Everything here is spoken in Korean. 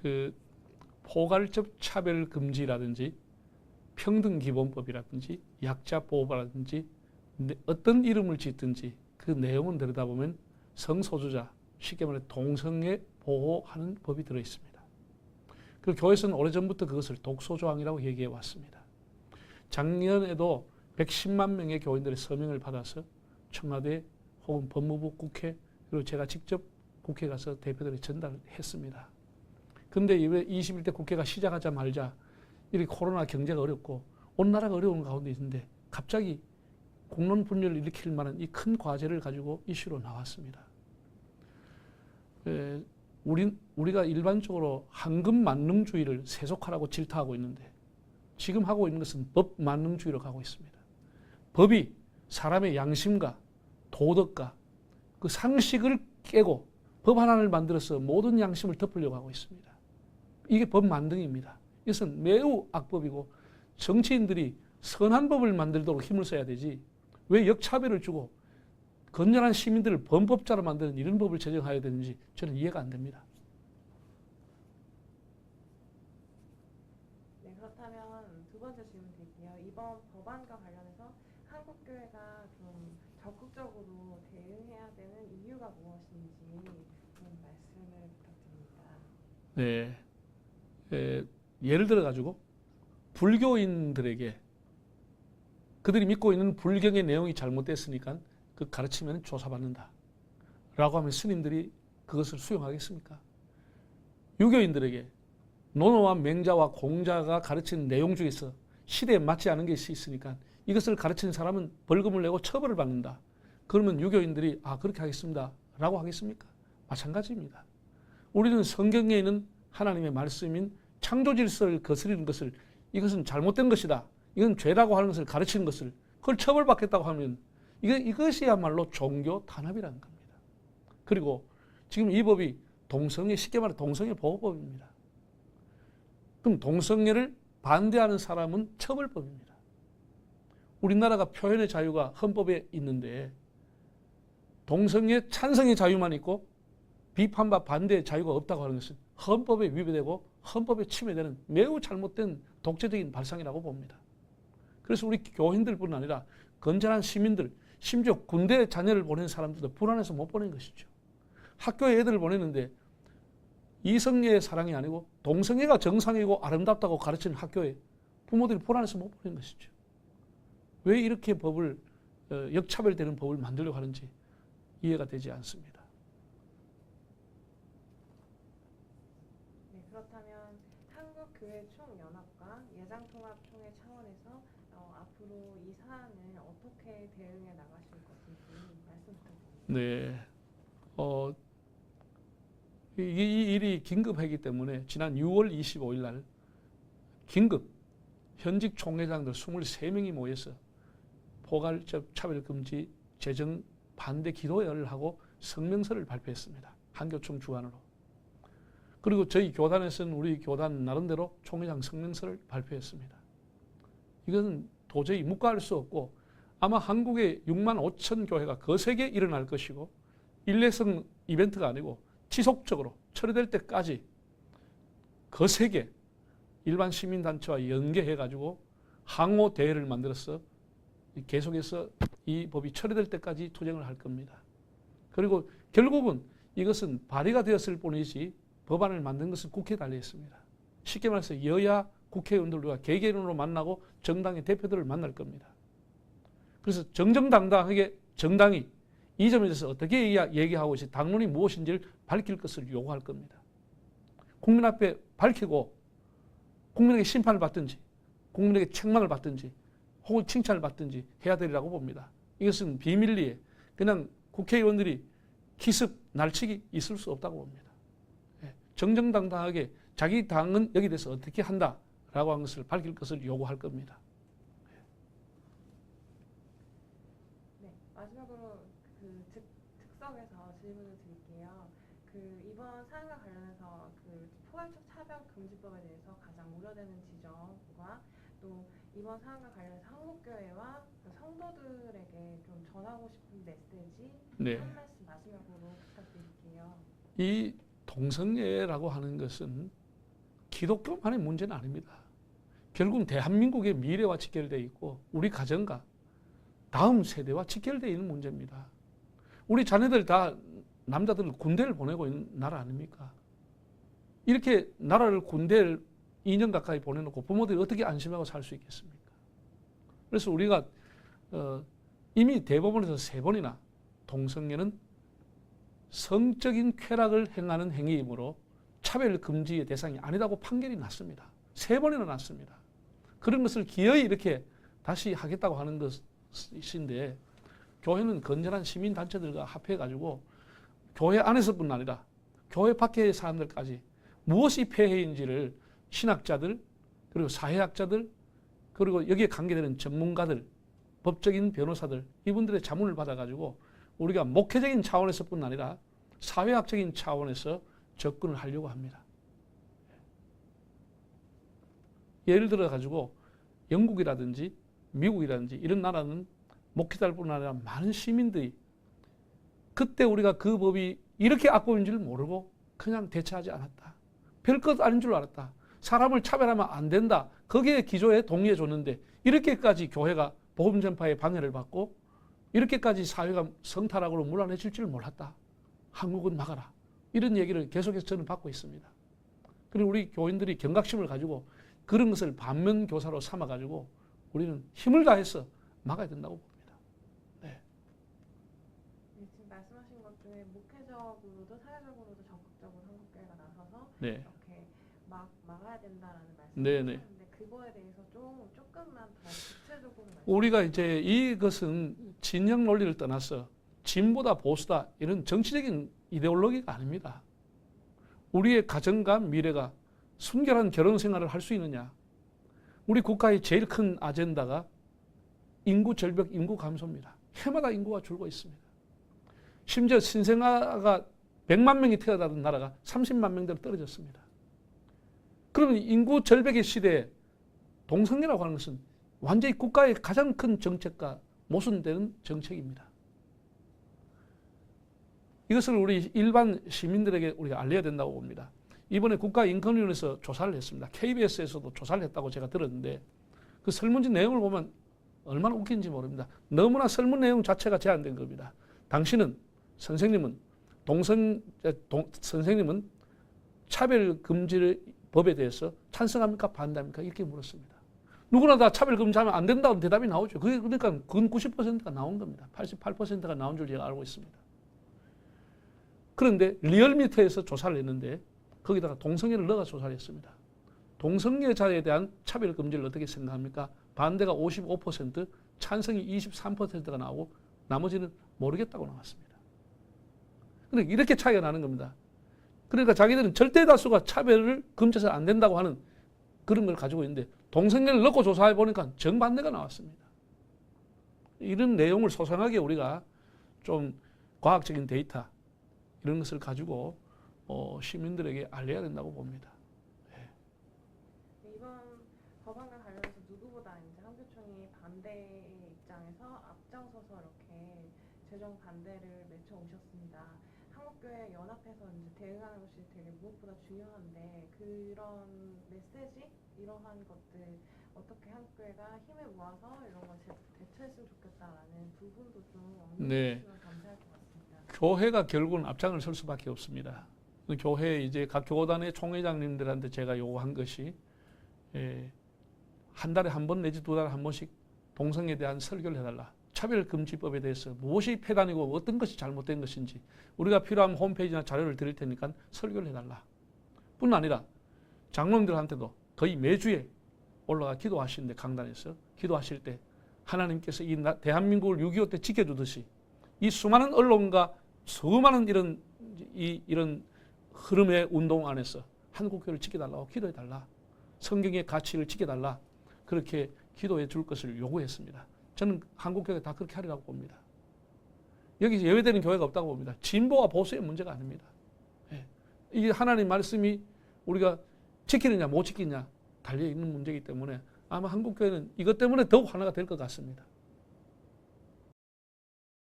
그 포괄적 차별 금지라든지 평등기본법이라든지 약자보호라든지 어떤 이름을 짓든지 그 내용은 들여다보면 성소수자, 쉽게 말해 동성애 보호하는 법이 들어있습니다. 그리고 교회에서는 오래전부터 그것을 독소조항이라고 얘기해 왔습니다. 작년에도 110만 명의 교인들의 서명을 받아서 청와대 혹은 법무부, 국회, 그리고 제가 직접 국회에 가서 대표들에 전달했습니다. 근데 21대 국회가 시작하자마자 이렇게 코로나 경제가 어렵고 온 나라가 어려운 가운데 있는데 갑자기 공론 분열을 일으킬 만한 이 큰 과제를 가지고 이슈로 나왔습니다. 우리가 일반적으로 황금 만능주의를 세속화라고 질타하고 있는데 지금 하고 있는 것은 법 만능주의로 가고 있습니다. 법이 사람의 양심과 도덕과 그 상식을 깨고 법 하나를 만들어서 모든 양심을 덮으려고 하고 있습니다. 이게 법 만능입니다. 이것은 매우 악법이고 정치인들이 선한 법을 만들도록 힘을 써야 되지 왜 역차별을 주고 건전한 시민들을 범법자로 만드는 이런 법을 제정해야 되는지 저는 이해가 안 됩니다. 네, 그렇다면 두 번째 질문 드릴게요. 이번 법안과 관련해서 한국교회가 좀 적극적으로 대응해야 되는 이유가 무엇인지 좀 말씀을 부탁드립니다. 네, 예를 들어 가지고 불교인들에게 그들이 믿고 있는 불경의 내용이 잘못됐으니까 그 가르치면 조사받는다 라고 하면 스님들이 그것을 수용하겠습니까? 유교인들에게 노노와 맹자와 공자가 가르치는 내용 중에서 시대에 맞지 않은 것이 있으니까 이것을 가르치는 사람은 벌금을 내고 처벌을 받는다. 그러면 유교인들이 그렇게 하겠습니다 라고 하겠습니까? 마찬가지입니다. 우리는 성경에 있는 하나님의 말씀인 창조 질서를 거스리는 것을 이것은 잘못된 것이다. 이건 죄라고 하는 것을 가르치는 것을 그걸 처벌받겠다고 하면 이것이야말로 종교 탄압이라는 겁니다. 그리고 지금 이 법이 쉽게 말해 동성애 보호법입니다. 그럼 동성애를 반대하는 사람은 처벌법입니다. 우리나라가 표현의 자유가 헌법에 있는데 동성애 찬성의 자유만 있고 비판과 반대의 자유가 없다고 하는 것은 헌법에 위배되고 헌법에 침해되는 매우 잘못된 독재적인 발상이라고 봅니다. 그래서 우리 교인들뿐 아니라 건전한 시민들, 심지어 군대 자녀를 보내는 사람들도 불안해서 못 보내는 것이죠. 학교에 애들을 보내는데 이성애의 사랑이 아니고 동성애가 정상이고 아름답다고 가르치는 학교에 부모들이 불안해서 못 보내는 것이죠. 왜 이렇게 법을 역차별되는 법을 만들려고 하는지 이해가 되지 않습니다. 네, 그렇다면 한국교회총연합과 예장통합총회 차원에서 앞으로 이 사안을 어떻게 대응해 나가실 것인지 말씀 부탁드립니다. 네, 이 일이 긴급하기 때문에 지난 6월 25일 날 긴급 현직 총회장들 23명이 모여서 포괄적 차별금지 제정 반대 기도회를 하고 성명서를 발표했습니다. 한교총 주관으로. 그리고 저희 교단에서는 우리 교단 나름대로 총회장 성명서를 발표했습니다. 이건 도저히 묵과할 수 없고 아마 한국의 6만 5천 교회가 거세게 일어날 것이고 일례성 이벤트가 아니고 지속적으로 처리될 때까지 거세게 일반 시민단체와 연계해가지고 항호대회를 만들어서 계속해서 이 법이 처리될 때까지 투쟁을 할 겁니다. 그리고 결국은 이것은 발의가 되었을 뿐이지 법안을 만든 것은 국회에 달려 있습니다. 쉽게 말해서 여야 국회의원들과 개개인으로 만나고 정당의 대표들을 만날 겁니다. 그래서 정정당당하게 정당이 이 점에 대해서 어떻게 얘기하고 있지 당론이 무엇인지를 밝힐 것을 요구할 겁니다. 국민 앞에 밝히고 국민에게 심판을 받든지 국민에게 책망을 받든지 혹은 칭찬을 받든지 해야 되리라고 봅니다. 이것은 비밀리에 그냥 국회의원들이 기습 날치기 있을 수 없다고 봅니다. 정정당당하게 자기 당은 여기 대해서 어떻게 한다라고 한 것을 밝힐 것을 요구할 겁니다. 네, 마지막으로 즉석에서 질문을 드릴게요. 이번 사안과 관련해서 포괄적 차별금지법에 대해서 가장 우려되는 지점과 또 이번 사안과 관련해서 한국교회와 성도들에게 좀 전하고 싶은 메시지 한 말씀 마지막으로 부탁드릴게요. 이 동성애라고 하는 것은 기독교만의 문제는 아닙니다. 결국은 대한민국의 미래와 직결되어 있고 우리 가정과 다음 세대와 직결되어 있는 문제입니다. 우리 자녀들 다 남자들 군대를 보내고 있는 나라 아닙니까? 이렇게 나라를 군대를 2년 가까이 보내놓고 부모들이 어떻게 안심하고 살 수 있겠습니까? 그래서 우리가 이미 대법원에서 3번이나 동성애는 성적인 쾌락을 행하는 행위이므로 차별 금지의 대상이 아니라고 판결이 났습니다. 3번이나 났습니다. 그런 것을 기어이 이렇게 다시 하겠다고 하는 것인데 교회는 건전한 시민단체들과 합해가지고 교회 안에서뿐 아니라 교회 밖의 사람들까지 무엇이 폐해인지를 신학자들 그리고 사회학자들 그리고 여기에 관계되는 전문가들 법적인 변호사들 이분들의 자문을 받아가지고 우리가 목회적인 차원에서뿐 아니라 사회학적인 차원에서 접근을 하려고 합니다. 예를 들어 가지고 영국이라든지 미국이라든지 이런 나라는 목회자뿐 아니라 많은 시민들이 그때 우리가 그 법이 이렇게 악법인 줄 모르고 그냥 대처하지 않았다. 별것 아닌 줄 알았다. 사람을 차별하면 안 된다. 거기에 기조에 동의해 줬는데 이렇게까지 교회가 복음 전파에 방해를 받고 이렇게까지 사회가 성타락으로 물러내질 줄 몰랐다. 한국은 막아라. 이런 얘기를 계속해서 저는 받고 있습니다. 그리고 우리 교인들이 경각심을 가지고 그런 것을 반면교사로 삼아가지고 우리는 힘을 다해서 막아야 된다고 봅니다. 네. 네, 지금 말씀하신 것 중에 목회적으로도 사회적으로도 적극적으로 한국교회가 나서서 네. 이렇게 막아야 된다라는 말씀을 네, 네. 하셨는데 그거에 대해서 조금만 더 구체적으로 우리가 이제 이것은 진영 논리를 떠나서 진보다 보수다 이런 정치적인 이데올로기가 아닙니다. 우리의 가정과 미래가 순결한 결혼 생활을 할 수 있느냐. 우리 국가의 제일 큰 아젠다가 인구 절벽, 인구 감소입니다. 해마다 인구가 줄고 있습니다. 심지어 신생아가 100만 명이 태어나던 나라가 30만 명대로 떨어졌습니다. 그러면 인구 절벽의 시대에 동성애라고 하는 것은 완전히 국가의 가장 큰 정책과 모순되는 정책입니다. 이것을 우리 일반 시민들에게 우리가 알려야 된다고 봅니다. 이번에 국가인권위원회에서 조사를 했습니다. KBS에서도 조사를 했다고 제가 들었는데 그 설문지 내용을 보면 얼마나 웃긴지 모릅니다. 너무나 설문 내용 자체가 제한된 겁니다. 당신은 선생님은 선생님은 차별금지 법에 대해서 찬성합니까 반대합니까 이렇게 물었습니다. 누구나 다 차별금지하면 안 된다는 대답이 나오죠. 그게 그러니까 근 90%가 나온 겁니다. 88%가 나온 줄 제가 알고 있습니다. 그런데 리얼미터에서 조사를 했는데 거기다가 동성애를 넣어서 조사를 했습니다. 동성애자에 대한 차별금지를 어떻게 생각합니까? 반대가 55%, 찬성이 23%가 나오고 나머지는 모르겠다고 나왔습니다. 그런데 이렇게 차이가 나는 겁니다. 그러니까 자기들은 절대 다수가 차별을 금지해서 안 된다고 하는 그런 걸 가지고 있는데 동성애를 넣고 조사해 보니까 정반대가 나왔습니다. 이런 내용을 소상하게 우리가 좀 과학적인 데이터 이런 것을 가지고 시민들에게 알려야 된다고 봅니다. 네, 이번 법안과 관련해서 누구보다 이제 한교총이 반대의 입장에서 앞장서서 이렇게 재정 반대를 맺혀오셨습니다. 한국교회 연합해서 이제 대응하는 것이 되게 무엇보다 중요한데 그런 메시지 이러한 것들 어떻게 한국교회가 힘을 모아서 이런 걸 대처했으면 좋겠다라는 부분도 좀 언급해 주시면 감사할 것 같습니다. 교회가 결국은 앞장을 설 수밖에 없습니다. 교회 이제 각 교단의 총회장님들한테 제가 요구한 것이 한 달에 한 번 내지 2달에 한 번씩 동성애에 대한 설교를 해달라. 차별금지법에 대해서 무엇이 폐단이고 어떤 것이 잘못된 것인지 우리가 필요한 홈페이지나 자료를 드릴 테니까 설교를 해달라. 뿐 아니라 장로님들한테도 거의 매주에 올라가 기도하시는데 강단에서 기도하실 때 하나님께서 이 대한민국을 6.25 때 지켜주듯이 이 수많은 언론과 수많은 이런 흐름의 운동 안에서 한국교회를 지켜달라고 기도해달라. 성경의 가치를 지켜달라. 그렇게 기도해 줄 것을 요구했습니다. 저는 한국교회가 다 그렇게 하리라고 봅니다. 여기 예외되는 교회가 없다고 봅니다. 진보와 보수의 문제가 아닙니다. 이게 하나님 말씀이 우리가 지키느냐 못 지키느냐 달려있는 문제이기 때문에 아마 한국교회는 이것 때문에 더욱 하나가 될 것 같습니다.